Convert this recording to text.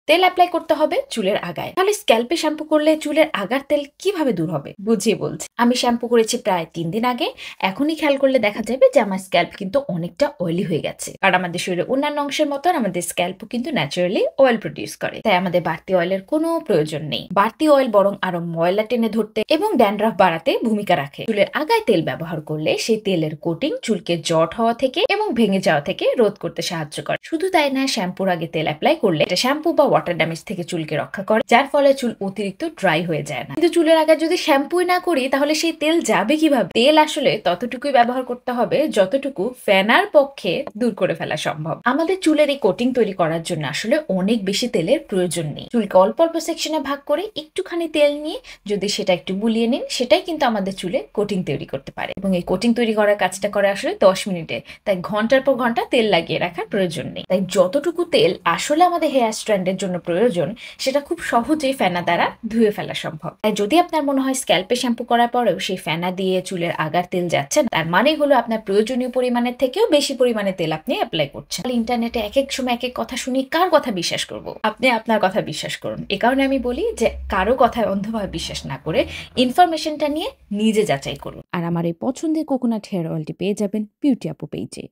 তেল অ্যাপ্লাই করতে হবে চুলের আগায়। তাহলে স্ক্যাল্পে শ্যাম্পু করলে চুলের আগার তেল কিভাবে দূর হবে? বুঝিয়ে বলছি। আমি শ্যাম্পু করেছি প্রায় ৩ দিন আগে। এখনই খেয়াল করলে দেখা যাবে যে আমার স্ক্যাল্প কিন্তু অনেকটা অয়েলি হয়ে গেছে। আর আমাদের শরীরের অন্যান্য অংশের মতন আমাদের স্ক্যাল্পও কিন্তু ন্যাচারালি অয়েল প্রডিউস করে। তাই আমাদের বাড়তি অয়েলের কোনো প্রয়োজন নেই। বাড়তি অয়েল বরং আরো ময়লা টেনে ধরতে এবং ড্যান্ড্রাফ বাড়াতে ভূমিকা রাখে। চুলের আগায় তেল ব্যবহার করলে সেই তেলের কোটিং চুলকে জট হওয়া থেকে এবং ভেঙে যাওয়া থেকে রোধ করতে সাহায্য করে। শুধু তাই না, শ্যাম্পুর আগে তেল অ্যাপ্লাই করলে এটা শ্যাম্পু বা ওয়াটার ড্যামেজ থেকে চুলকে রক্ষা করে, যার ফলে চুল অতিরিক্ত ড্রাই হয়ে যায় না। কিন্তু চুলের আগে যদি শ্যাম্পুই না করি তাহলে সেই তেল যাবে কিভাবে? তেল আসলে ততটুকুই ব্যবহার করতে হবে যতটুকু ফেনার পক্ষে দূর করে ফেলা সম্ভব। আমাদের চুলের এই কোটিং তৈরি করার জন্য আসলে অনেক বেশি তেলের প্রয়োজন নেই। চুলকে অল্প অল্প সেকশনে ভাগ করে একটুখানি তেল নিয়ে যদি সেটা একটু বুলিয়ে নিন, সেটাই কিন্তু আমাদের চুলে কোটিং তৈরি করতে পারে। এবং এই কোটিং তৈরি করার কাজটা করে আসলে 10 মিনিটে। তাই ঘন্টার পর ঘন্টা তেল লাগিয়ে রাখার প্রয়োজন নেই। তাই যতটুকু তেল আসলে আমাদের হেয়ার স্ট্র্যান্ডের জন্য প্রয়োজন সেটা খুব সহজেই ফেনা দ্বারা ধুয়ে ফেলা সম্ভব। তাই যদি আপনার মনে হয় স্ক্যাল্পে শ্যাম্পু করার পরেও সেই ফেনা দিয়ে চুলের আগার তেল যাচ্ছে, তার মানে হলো আপনার প্রয়োজনীয় পরিমাণের থেকেও বেশি পরিমাণে তেল আপনি অ্যাপ্লাই করছেন। ইন্টারনেটে এক এক সময় এক এক কথা শুনি, কার কথা বিশ্বাস করব? আপনি আপনার কথা বিশ্বাস করুন। এ কারণে আমি বলি যে কারো কথায় অন্ধভাবে বিশ্বাস না করে ইনফরমেশনটা নিয়ে নিজে যাচাই করুন। আর আমার এই পছন্দের কোকোনাট হেয়ার অয়েলটি পেয়ে যাবেন বিউটি আপু পেজে।